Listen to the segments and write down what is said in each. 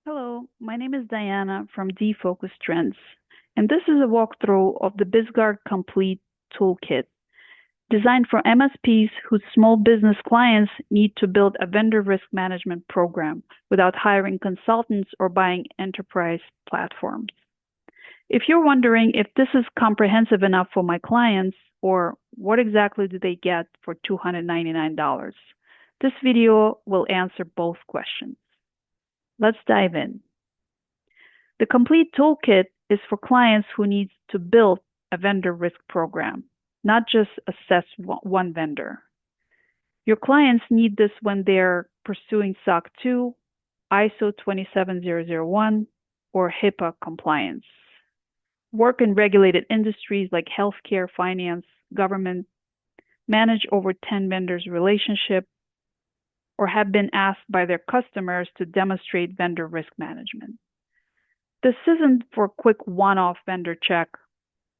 Hello, my name is Diana from DFocus Trends, and this is a walkthrough of the BizGuard Complete Toolkit, designed for MSPs whose small business clients need to build a vendor risk management program without hiring consultants or buying enterprise platforms. If you're wondering if this is comprehensive enough for my clients, or what exactly do they get for $299, this video will answer both questions. Let's dive in. The Complete Toolkit is for clients who need to build a vendor risk program, not just assess one vendor. Your clients need this when they're pursuing SOC 2, ISO 27001, or HIPAA compliance. Work in regulated industries like healthcare, finance, government, manage over 10 vendors relationship, or have been asked by their customers to demonstrate vendor risk management. This isn't for a quick one-off vendor check.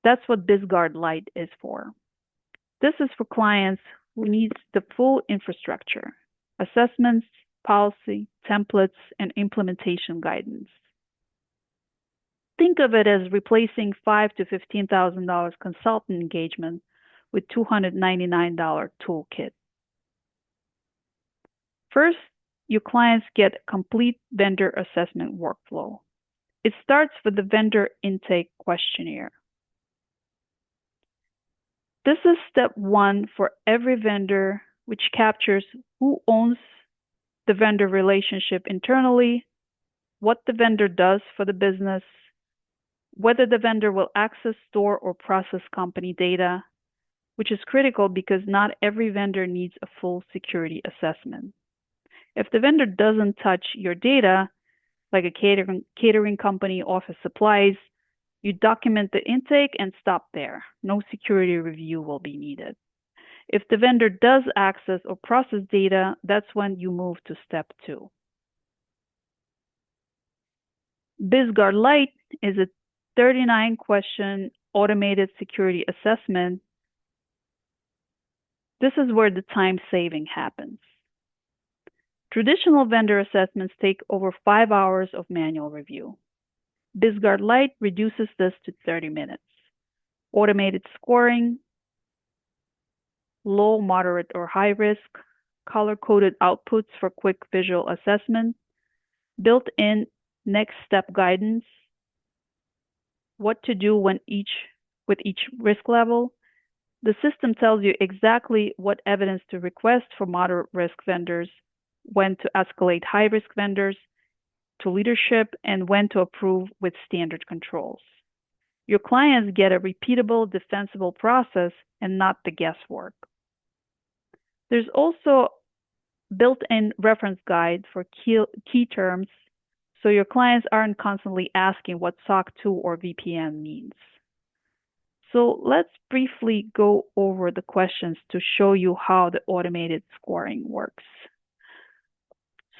That's what BizGuard Light is for. This is for clients who need the full infrastructure, assessments, policy, templates, and implementation guidance. Think of it as replacing $5,000 to $15,000 consultant engagement with $299 toolkit. First, your clients get a complete vendor assessment workflow. It starts with the vendor intake questionnaire. This is step one for every vendor, which captures who owns the vendor relationship internally, what the vendor does for the business, whether the vendor will access, store, or process company data, which is critical because not every vendor needs a full security assessment. If the vendor doesn't touch your data, like a catering company, office supplies, you document the intake and stop there. No security review will be needed. If the vendor does access or process data, that's when you move to step two. BizGuard Light is a 39-question automated security assessment. This is where the time saving happens. Traditional vendor assessments take over 5 hours of manual review. BizGuard Light reduces this to 30 minutes. Automated scoring, low, moderate, or high risk, color-coded outputs for quick visual assessment, built-in next step guidance, what to do with each risk level. The system tells you exactly what evidence to request for moderate risk vendors, when to escalate high-risk vendors to leadership, and when to approve with standard controls. Your clients get a repeatable, defensible process and not the guesswork. There's also built-in reference guide for key terms, so your clients aren't constantly asking what SOC 2 or VPN means. So let's briefly go over the questions to show you how the automated scoring works.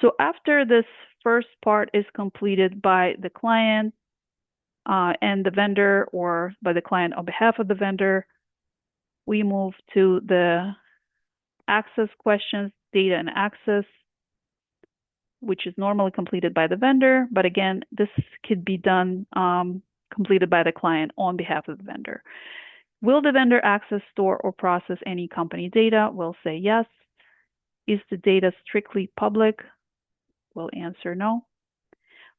So after this first part is completed by the client and the vendor, or by the client on behalf of the vendor, we move to the access questions, data and access, which is normally completed by the vendor. But again, this could be done, completed by the client on behalf of the vendor. Will the vendor access, store, or process any company data? We'll say yes. Is the data strictly public? We'll answer no.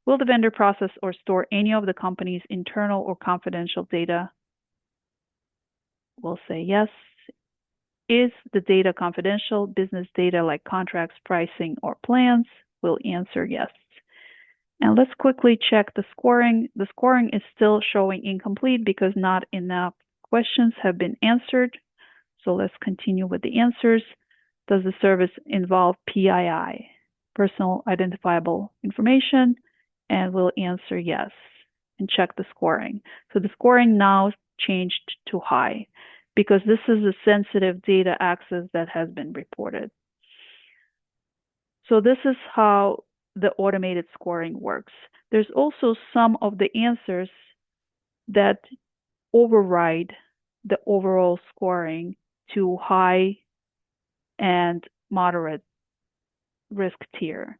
Will the vendor process or store any of the company's internal or confidential data? We'll say yes. Is the data confidential, business data like contracts, pricing, or plans? We'll answer yes. And let's quickly check the scoring. The scoring is still showing incomplete because not enough questions have been answered. So let's continue with the answers. Does the service involve PII? Personal identifiable information, and we'll answer yes and check the scoring. So the scoring now changed to high because this is a sensitive data access that has been reported. So this is how the automated scoring works. There's also some of the answers that override the overall scoring to high and moderate risk tier.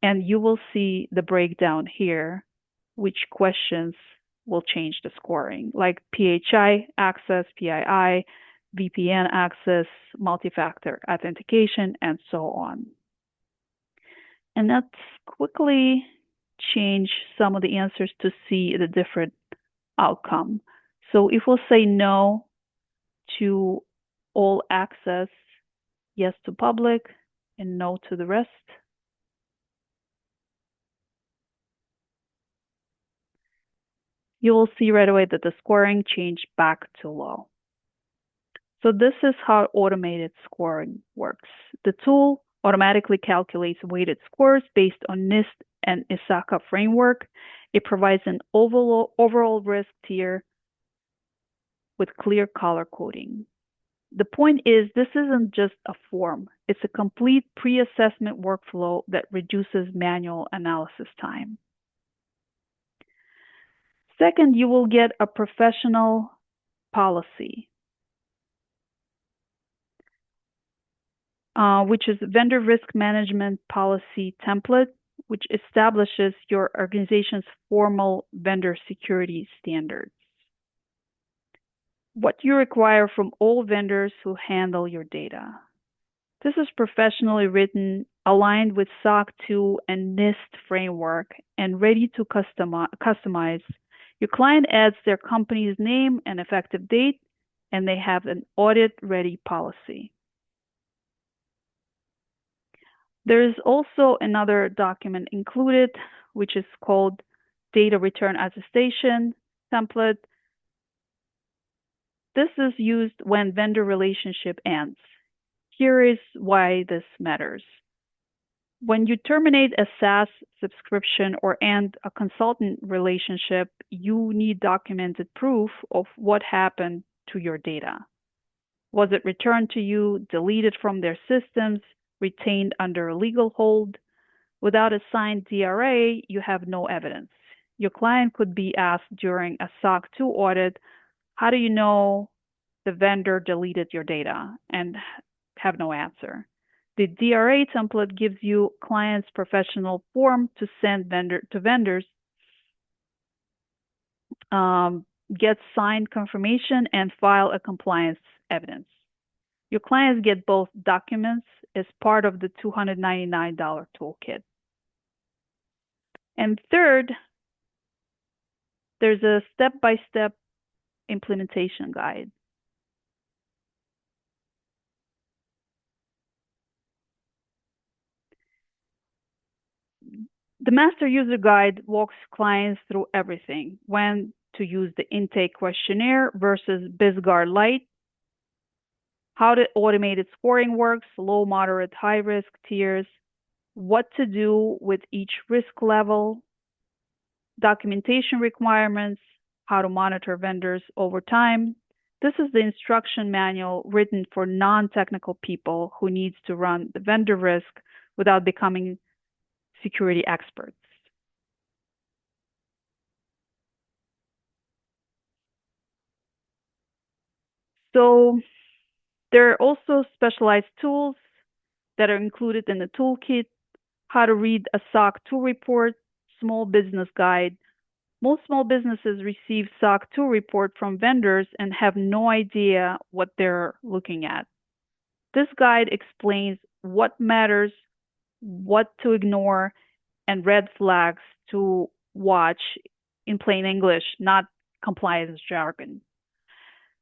And you will see the breakdown here, which questions will change the scoring, like PHI access, PII, VPN access, multi-factor authentication, and so on. And let's quickly change some of the answers to see the different outcome. So if we'll say no to all access, yes to public, and no to the rest, you will see right away that the scoring changed back to low. So this is how automated scoring works. The tool automatically calculates weighted scores based on NIST and ISACA framework. It provides an overall risk tier with clear color coding. The point is, this isn't just a form. It's a complete pre-assessment workflow that reduces manual analysis time. Second, you will get a professional policy, which is vendor risk management policy template, which establishes your organization's formal vendor security standards. What you require from all vendors who handle your data. This is professionally written, aligned with SOC 2 and NIST framework, and ready to customize. Your client adds their company's name and effective date, and they have an audit-ready policy. There is also another document included, which is called Data Return Attestation template. This is used when vendor relationship ends. Here is why this matters. When you terminate a SaaS subscription or end a consultant relationship, you need documented proof of what happened to your data. Was it returned to you, deleted from their systems, retained under a legal hold? Without a signed DRA, you have no evidence. Your client could be asked during a SOC 2 audit, how do you know the vendor deleted your data? And have no answer. The DRA template gives you client's professional form to send to vendors, get signed confirmation, and file a compliance evidence. Your clients get both documents as part of the $299 toolkit. And third, there's a step-by-step implementation guide. The master user guide walks clients through everything: when to use the intake questionnaire versus BizGuard Light, how the automated scoring works, low, moderate, high risk tiers, what to do with each risk level, documentation requirements, how to monitor vendors over time. This is the instruction manual written for non-technical people who needs to run the vendor risk without becoming security experts. So there are also specialized tools that are included in the toolkit: how to read a SOC 2 report, small business guide. Most small businesses receive SOC 2 report from vendors and have no idea what they're looking at. This guide explains what matters, what to ignore, and red flags to watch in plain English, not compliance jargon.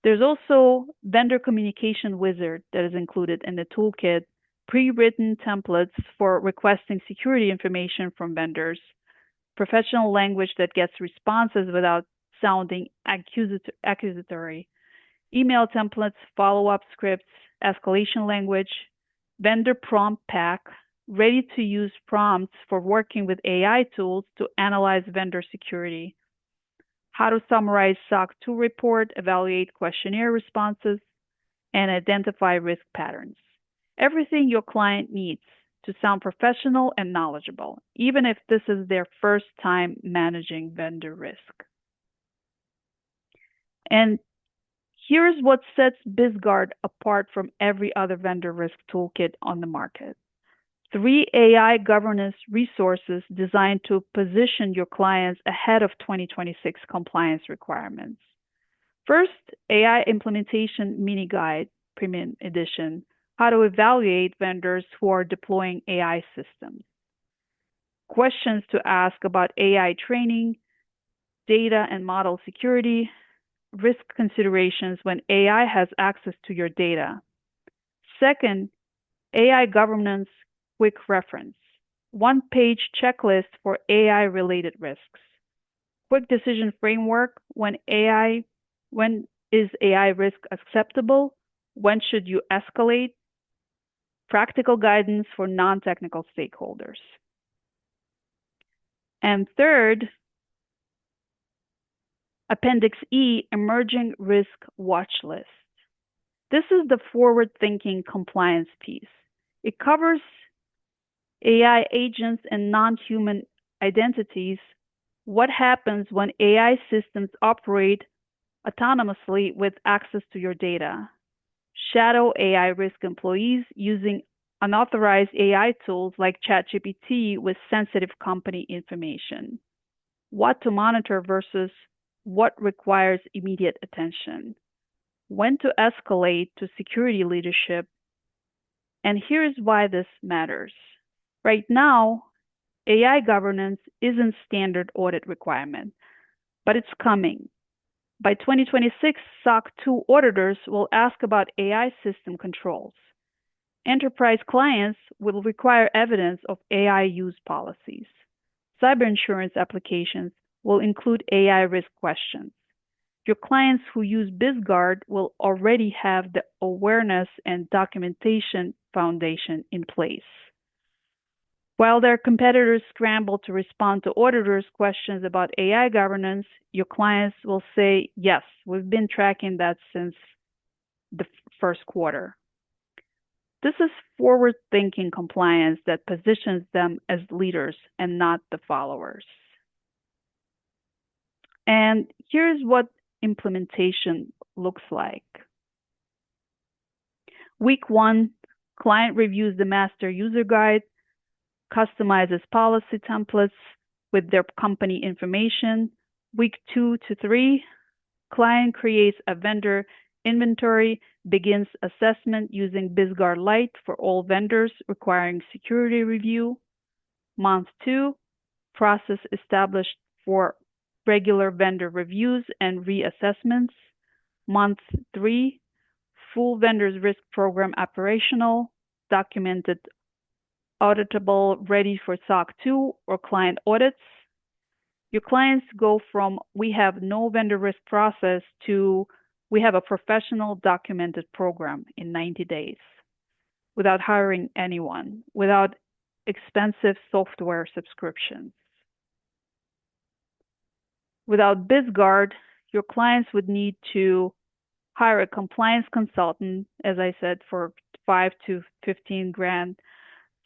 There's also vendor communication wizard that is included in the toolkit, pre-written templates for requesting security information from vendors, professional language that gets responses without sounding accusatory, email templates, follow-up scripts, escalation language, vendor prompt pack, ready-to-use prompts for working with AI tools to analyze vendor security, how to summarize SOC 2 report, evaluate questionnaire responses, and identify risk patterns. Everything your client needs to sound professional and knowledgeable, even if this is their first time managing vendor risk. And here's what sets BizGuard apart from every other vendor risk toolkit on the market. 3 AI governance resources designed to position your clients ahead of 2026 compliance requirements. First, AI Implementation Mini Guide, Premium Edition, how to evaluate vendors who are deploying AI systems. Questions to ask about AI training, data and model security, risk considerations when AI has access to your data. Second, AI governance quick reference, one-page checklist for AI-related risks. Quick decision framework when is AI risk acceptable? When should you escalate? Practical guidance for non-technical stakeholders. And third, Appendix E, Emerging Risk Watch List. This is the forward-thinking compliance piece. It covers AI agents and non-human identities. What happens when AI systems operate autonomously with access to your data? Shadow AI risk employees using unauthorized AI tools like ChatGPT with sensitive company information. What to monitor versus what requires immediate attention. When to escalate to security leadership. And here's why this matters. Right now, AI governance isn't standard audit requirement, but it's coming. By 2026, SOC 2 auditors will ask about AI system controls. Enterprise clients will require evidence of AI use policies. Cyber insurance applications will include AI risk questions. Your clients who use BizGuard will already have the awareness and documentation foundation in place. While their competitors scramble to respond to auditors' questions about AI governance, your clients will say, yes, we've been tracking that since the first quarter. This is forward-thinking compliance that positions them as leaders and not the followers. And here's what implementation looks like. Week 1, client reviews the master user guide, customizes policy templates with their company information. Week 2 to 3, client creates a vendor inventory, begins assessment using BizGuard Light for all vendors requiring security review. Month 2, process established for regular vendor reviews and reassessments. Month 3, full vendors risk program operational, documented, auditable, ready for SOC 2 or client audits. Your clients go from we have no vendor risk process to we have a professional documented program in 90 days without hiring anyone, without expensive software subscriptions. Without BizGuard, your clients would need to hire a compliance consultant, as I said, for $5 to $15,000,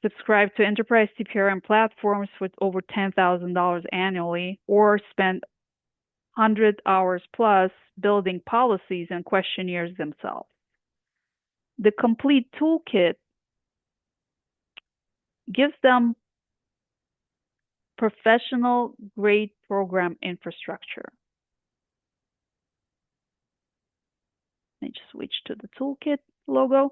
subscribe to enterprise CPRM platforms with over $10,000 annually, or spend 100 hours plus building policies and questionnaires themselves. The Complete Toolkit gives them professional-grade program infrastructure. Let me just switch to the Toolkit logo.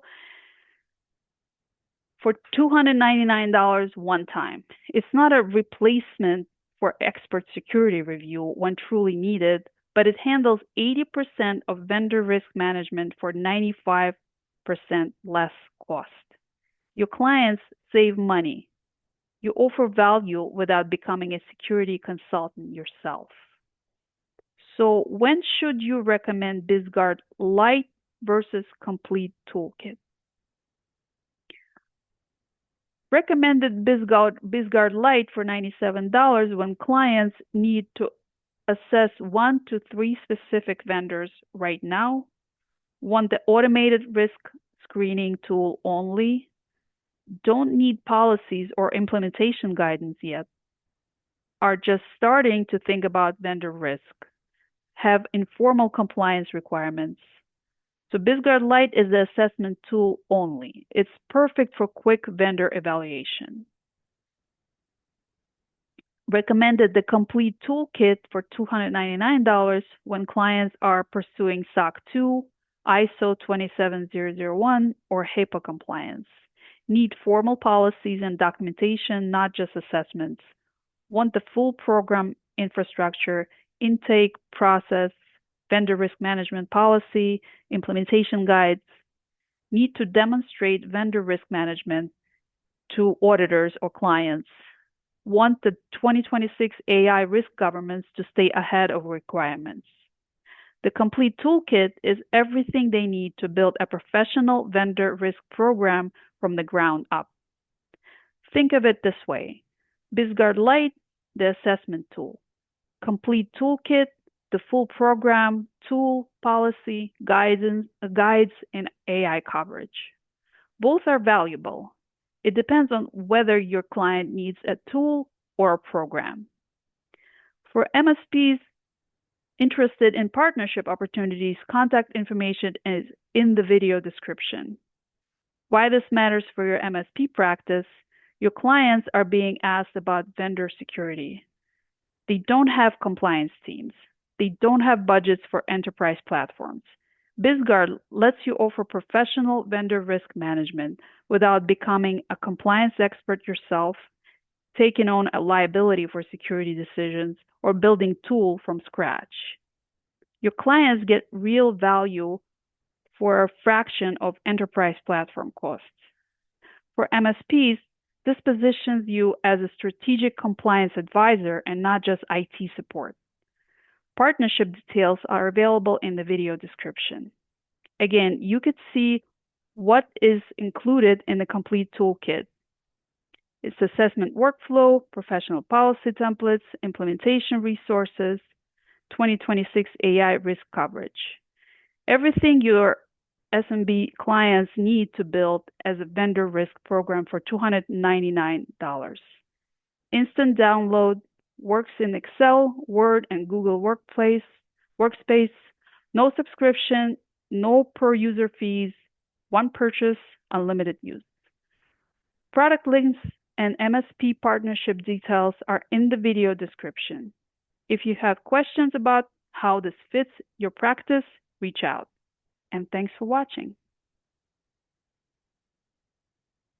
For $299 one time. It's not a replacement for expert security review when truly needed, but it handles 80% of vendor risk management for 95% less cost. Your clients save money. You offer value without becoming a security consultant yourself. So when should you recommend BizGuard Light versus Complete Toolkit? Recommended BizGuard Light for $97 when clients need to assess 1 to 3 specific vendors right now, want the automated risk screening tool only, don't need policies or implementation guidance yet, are just starting to think about vendor risk, have informal compliance requirements, So BizGuard Light is the assessment tool only. It's perfect for quick vendor evaluation. Recommended the Complete Toolkit for $299 when clients are pursuing SOC 2, ISO 27001, or HIPAA compliance. Need formal policies and documentation, not just assessments. Want the full program infrastructure, intake, process, vendor risk management policy, implementation guides. Need to demonstrate vendor risk management to auditors or clients. Want the 2026 AI risk governance to stay ahead of requirements. The Complete Toolkit is everything they need to build a professional vendor risk program from the ground up. Think of it this way. BizGuard Light, the assessment tool. Complete Toolkit, the full program, tool, policy, guides, and AI coverage. Both are valuable. It depends on whether your client needs a tool or a program. For MSPs interested in partnership opportunities, contact information is in the video description. Why this matters for your MSP practice: your clients are being asked about vendor security. They don't have compliance teams. They don't have budgets for enterprise platforms. BizGuard lets you offer professional vendor risk management without becoming a compliance expert yourself, taking on a liability for security decisions, or building tool from scratch. Your clients get real value for a fraction of enterprise platform costs. For MSPs, this positions you as a strategic compliance advisor and not just IT support. Partnership details are available in the video description. Again, you could see what is included in the Complete Toolkit. It's assessment workflow, professional policy templates, implementation resources, 2026 AI risk coverage. Everything your SMB clients need to build as a vendor risk program for $299. Instant download, works in Excel, Word, and Google Workspace. No subscription, no per user fees, one purchase, unlimited use. Product links and MSP partnership details are in the video description. If you have questions about how this fits your practice, reach out. And thanks for watching.